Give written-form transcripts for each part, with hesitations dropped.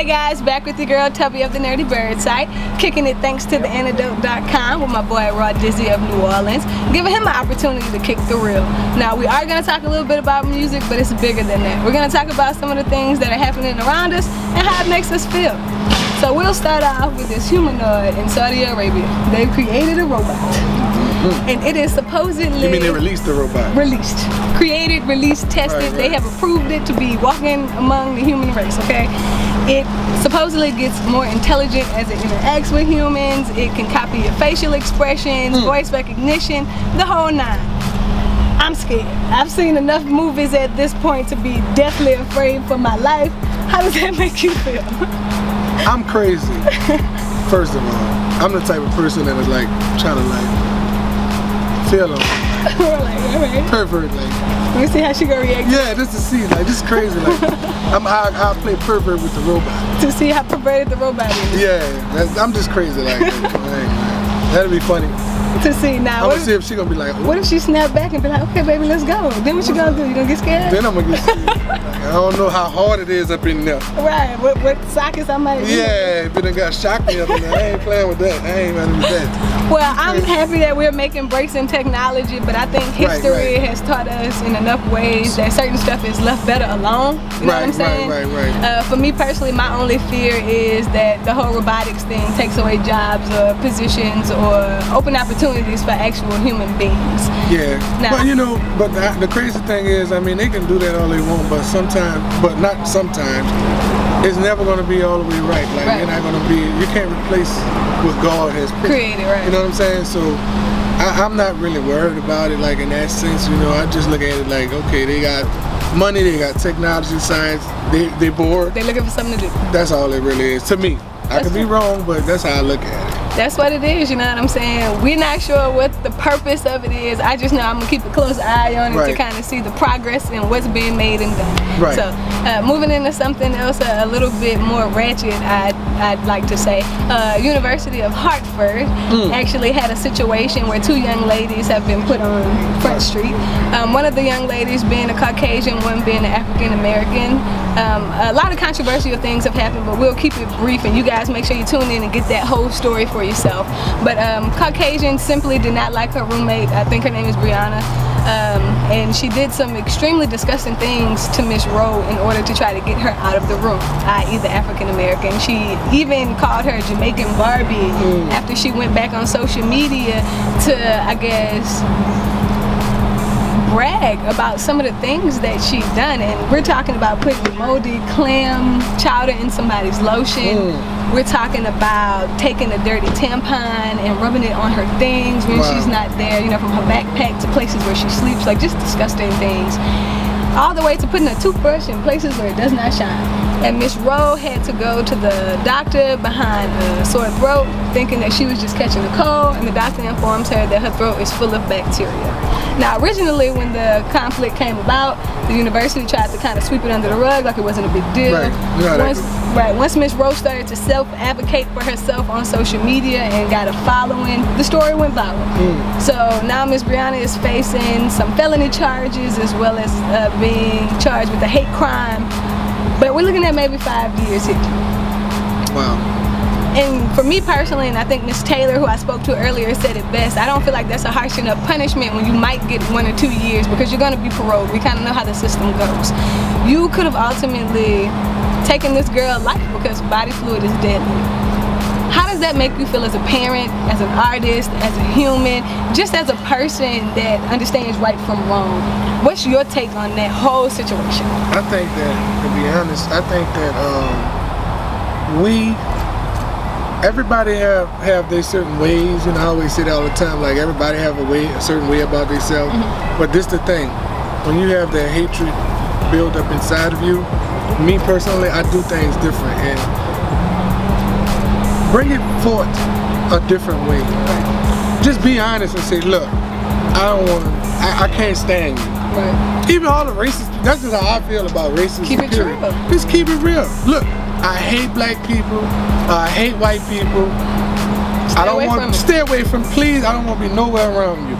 guys, back with your girl Tubby of the Nerdy Bird site, kicking it thanks to theantidote.com with my boy Raw Dizzy of New Orleans, giving him an opportunity to kick the reel. Now we are going to talk a little bit about music, but it's bigger than that. We're going to talk about some of the things that are happening around us and how it makes us feel. So we'll start off with this humanoid in Saudi Arabia. They've created a robot. And it is supposedly... You mean they released the robot? Released. Created, released, tested. Right. They have approved it to be walking among the human race, okay? It supposedly gets more intelligent as it interacts with humans. It can copy your facial expressions, voice recognition, the whole nine. I'm scared. I've seen enough movies at this point to be deathly afraid for my life. How does that make you feel? I'm crazy. First of all, I'm the type of person that is like trying to like feel them. Like, pervert, like. Let me see how she gonna react. Yeah, just to see, like, this is crazy. Like, I play pervert with the robot. To see how perverted the robot is. Yeah, I'm just crazy like that. That'd be funny. To see now. I'm gonna see if she gonna be like. What if she snap back and be like, okay, baby, let's go. Then what you gonna do? You gonna get scared? Then I'm gonna get scared. Like, I don't know how hard it is up in there. Right. What sockets I might. Yeah, if it done got shocked me up in there, I ain't playing with that. I ain't running with that. Well, I'm happy that we're making breaks in technology, but I think history has taught us in enough ways that certain stuff is left better alone. You know what I'm saying? Right. For me personally, my only fear is that the whole robotics thing takes away jobs or positions or open opportunities for actual human beings. Yeah. Now, but you know, but the crazy thing is, I mean, they can do that all they want, but sometimes, but not sometimes, it's never going to be all the way right. Like, you're not going to be, you can't replace what God has created, right? You know what I'm saying? So I'm not really worried about it, like in that sense. You know, I just look at it like, okay, they got money, they got technology, science, they bored. They're looking for something to do. That's all it really is to me. I could be wrong, but that's how I look at it. That's what it is, you know what I'm saying? We're not sure what the purpose of it is. I just know I'm gonna keep a close eye on it to kind of see the progress and what's being made and done. Right. So moving into something else a little bit more ratchet, I'd like to say, University of Hartford actually had a situation where two young ladies have been put on Front Street. One of the young ladies being a Caucasian, one being an African American. A lot of controversial things have happened, but we'll keep it brief and you guys make sure you tune in and get that whole story for yourself. But Caucasian simply did not like her roommate. I think her name is Brianna. And she did some extremely disgusting things to Miss Rowe in order to try to get her out of the room, i.e. the African American. She even called her Jamaican Barbie after she went back on social media to, I guess, brag about some of the things that she's done. And we're talking about putting moldy clam chowder in somebody's lotion. We're talking about taking a dirty tampon and rubbing it on her things when she's not there, you know, from her backpack to places where she sleeps, like just disgusting things. All the way to putting a toothbrush in places where it does not shine. And Miss Rowe had to go to the doctor behind a sore throat, thinking that she was just catching a cold, and the doctor informs her that her throat is full of bacteria. Now, originally when the conflict came about, the university tried to kind of sweep it under the rug like it wasn't a big deal. Once Miss Rowe started to self-advocate for herself on social media and got a following, the story went viral. So now Miss Brianna is facing some felony charges as well as being charged with a hate crime. But we're looking at maybe 5 years here. Wow. And for me personally, and I think Miss Taylor, who I spoke to earlier, said it best, I don't feel like that's a harsh enough punishment when you might get 1 or 2 years because you're going to be paroled. We kind of know how the system goes. You could have ultimately taken this girl's life because body fluid is deadly. How does that make you feel as a parent, as an artist, as a human, just as a person that understands right from wrong? What's your take on that whole situation? I think that, to be honest, I think that everybody have their certain ways, and I always say that all the time, like everybody have a certain way about themselves. But this the thing, when you have that hatred build up inside of you, me personally, I do things different and bring it forth a different way. Just be honest and say, look, I can't stand you. Even all the racist, that's just how I feel about racism. Keep it real. Just keep it real. Look, I hate black people. I hate white people. Stay away from, please, I don't want to be nowhere around you.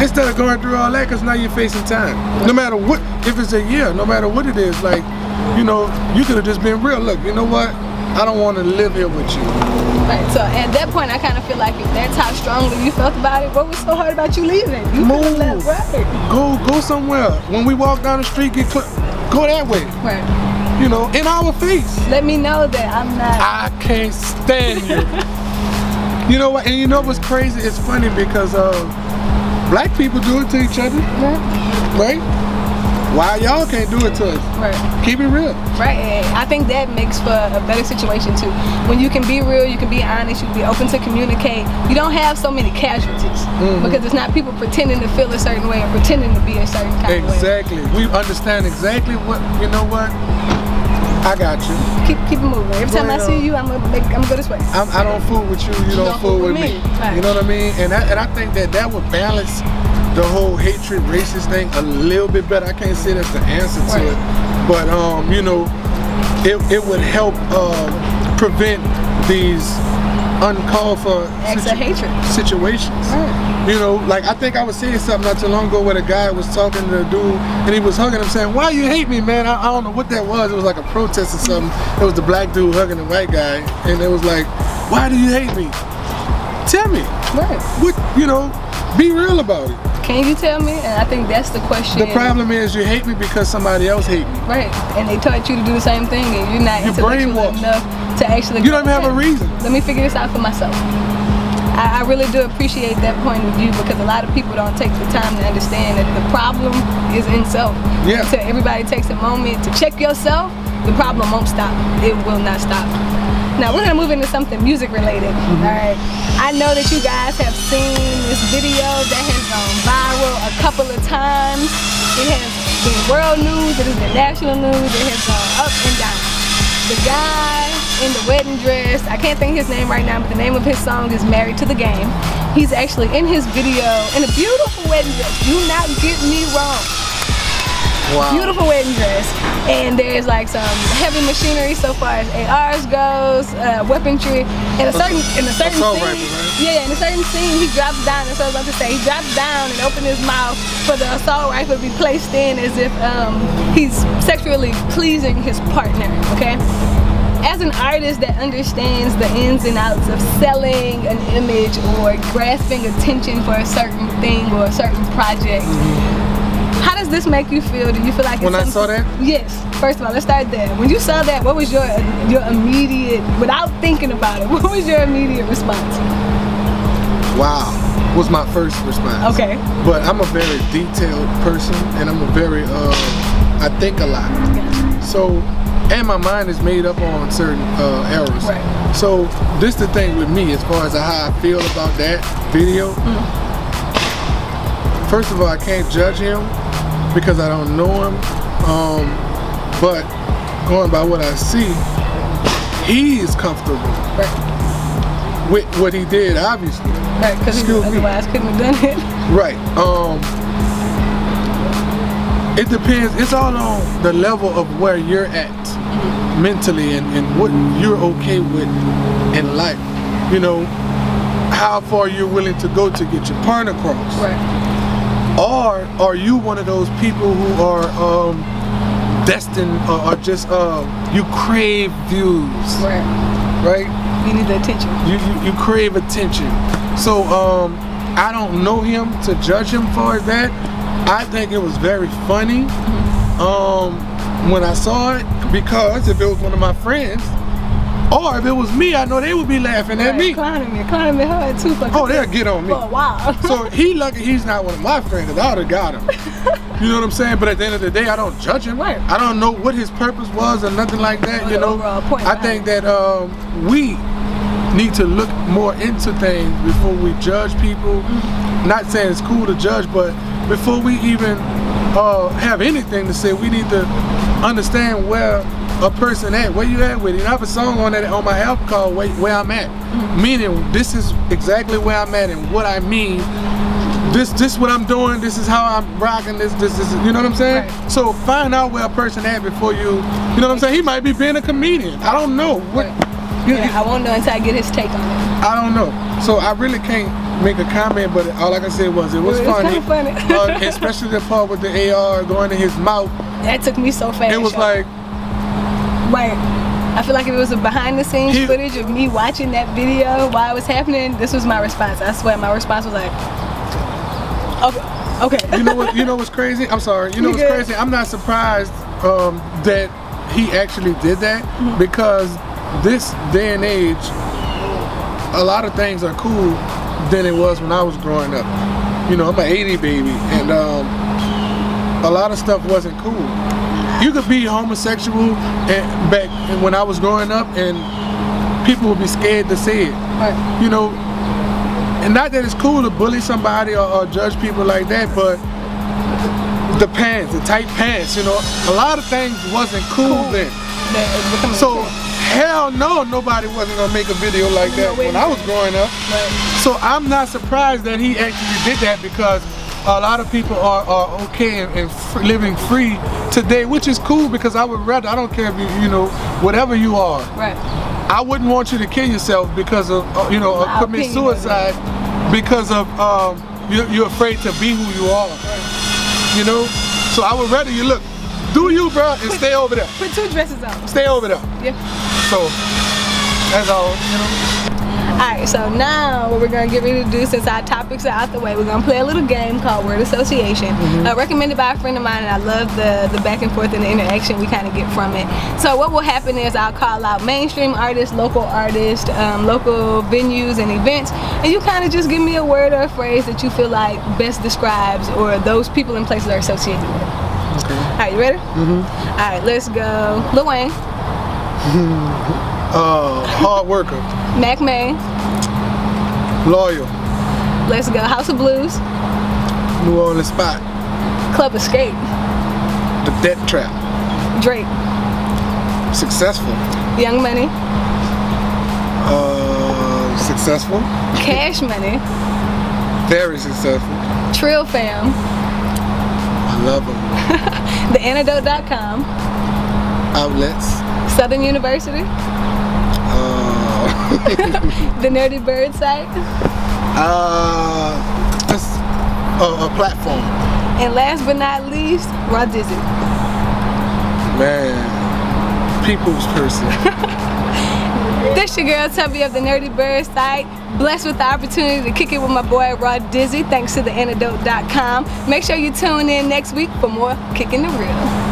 Instead of going through all that, because now you're facing time. No matter what, if it's a year, no matter what it is, like, you know, you could have just been real. Look, you know what? I don't want to live here with you. Right. So at that point, I kind of feel like if that's how strongly you felt about it, what was so hard about you leaving? You could have left, right? Go somewhere. When we walk down the street, go that way. Right. You know, in our face. Let me know that I'm not. I can't stand you. You know what? And you know what's crazy? It's funny because black people do it to each other, right? Why y'all can't do it to us? Right. Keep it real. Right, and I think that makes for a better situation too. When you can be real, you can be honest, you can be open to communicate. You don't have so many casualties because it's not people pretending to feel a certain way or pretending to be a certain kind of way. Exactly. We understand exactly what, you know what? I got you. Keep it moving. Every time I see you, I'm gonna go this way. I don't fool with you, you don't fool with me. Right. You know what I mean? And I think that would balance the whole hatred, racist thing a little bit better. I can't say that's the answer to it, but you know, it would help prevent these uncalled for situations. Right. You know, like I think I was saying something not too long ago where the guy was talking to the dude and he was hugging him saying, "Why you hate me, man?" I don't know what that was. It was like a protest or something. It was the black dude hugging the white guy, and it was like, "Why do you hate me? Tell me." Right. What, you know, be real about it. Can you tell me? And I think that's the question. The problem is you hate me because somebody else hate me. Right. And they taught you to do the same thing and you're not intellectual enough to actually You don't even have a reason. Let me figure this out for myself. I really do appreciate that point of view because a lot of people don't take the time to understand that the problem is in self. Yeah. Until everybody takes a moment to check yourself, the problem won't stop. It will not stop. Now we're gonna move into something music related. All right. I know that you guys have seen this video that has gone viral a couple of times. It has been world news, it has been national news, it has gone up and down. The guy in the wedding dress, I can't think of his name right now, but the name of his song is Married to the Game. He's actually in his video in a beautiful wedding dress. Do not get me wrong. Wow. Beautiful wedding dress, and there's like some heavy machinery so far as ARs goes, weaponry, in a certain scene. Assault rifle, right? Yeah, in a certain scene, he drops down. That's what I was about to say. He drops down and opens his mouth for the assault rifle to be placed in, as if he's sexually pleasing his partner. Okay. As an artist that understands the ins and outs of selling an image or grasping attention for a certain thing or a certain project. How does this make you feel? Do you feel like when I saw that? Yes. First of all, let's start there. When you saw that, what was your immediate, without thinking about it, what was your immediate response? Wow, was my first response. Okay. But I'm a very detailed person, and I'm a very I think a lot. Gotcha. So, and my mind is made up on certain errors. Right. So this the thing with me as far as how I feel about that video. First of all, I can't judge him because I don't know him, but going by what I see, he is comfortable with what he did, obviously. Right, because otherwise couldn't have done it. Right. It depends. It's all on the level of where you're at mentally and what you're okay with in life. You know, how far you're willing to go to get your point across. Right. Or are you one of those people who are destined or just you crave views? Right. You need the attention. You crave attention. So I don't know him to judge him for that. I think it was very funny when I saw it, because if it was one of my friends, or if it was me, I know they would be laughing at me. Clowning me hard too. Oh, they'll get on me. For a while. So he lucky he's not one of my friends, because I would have got him. You know what I'm saying? But at the end of the day, I don't judge him. Right. I don't know what his purpose was or nothing like that. You know, I think that we need to look more into things before we judge people. Not saying it's cool to judge, but before we even have anything to say, we need to understand where a person at, where you at with it. I have a song on that on my album called Where I'm At, meaning this is exactly where I'm at and what I mean. This what I'm doing, this is how I'm rocking, this is, you know what I'm saying? Right. So find out where a person at before you know what I'm saying? He might be being a comedian. I don't know. I won't know until I get his take on it. I don't know. So I really can't make a comment, but all I can say was it was funny. Kind of funny. Especially the part with the AR going in his mouth. That took me so fast. It was like, right. I feel like if it was a behind the scenes footage of me watching that video while it was happening, this was my response. I swear my response was like, okay. You know what's crazy? I'm sorry. You know what's crazy? I'm not surprised that he actually did that, because this day and age, a lot of things are cool than it was when I was growing up. You know, I'm an 80 baby, and a lot of stuff wasn't cool. You could be homosexual back when I was growing up, and people would be scared to say it. Right. You know, and not that it's cool to bully somebody or judge people like that, but the pants, the tight pants, you know, a lot of things wasn't cool then. So hell no, nobody wasn't gonna make a video like that when I was growing up. Right. So I'm not surprised that he actually did that, because a lot of people are okay and living free today, which is cool, because I would rather, I don't care if you know, whatever you are. Right. I wouldn't want you to kill yourself because of, you know, or commit suicide because of you're afraid to be who you are. Right. You know? So I would rather you look, do you, bro, and stay over there. Put 2 dresses on. Stay over there. Yeah. So, that's all, you know? Alright, so now what we're going to get ready to do, since our topics are out the way, we're going to play a little game called Word Association. Recommended by a friend of mine, and I love the back and forth and the interaction we kind of get from it. So what will happen is I'll call out mainstream artists, local venues and events, and you kind of just give me a word or a phrase that you feel like best describes or those people and places are associated with. Okay. Alright, you ready? Alright, let's go. Lil Wayne. Hard worker. Mac May. Loyal. Let's go. House of Blues. New Orleans Spot. Club Escape. The Debt Trap. Drake. Successful. Young Money. Successful. Cash Money. Very successful. Trill Fam. I love them. TheAntidote.com. Outlets. Southern University. The Nerdy Bird site. Just a platform. And last but not least, Raw Dizzy. Man, people's person. This your girl Tubby of the Nerdy Bird site. Blessed with the opportunity to kick it with my boy Raw Dizzy, thanks to TheAntidote.com. Make sure you tune in next week for more Kicking the Real.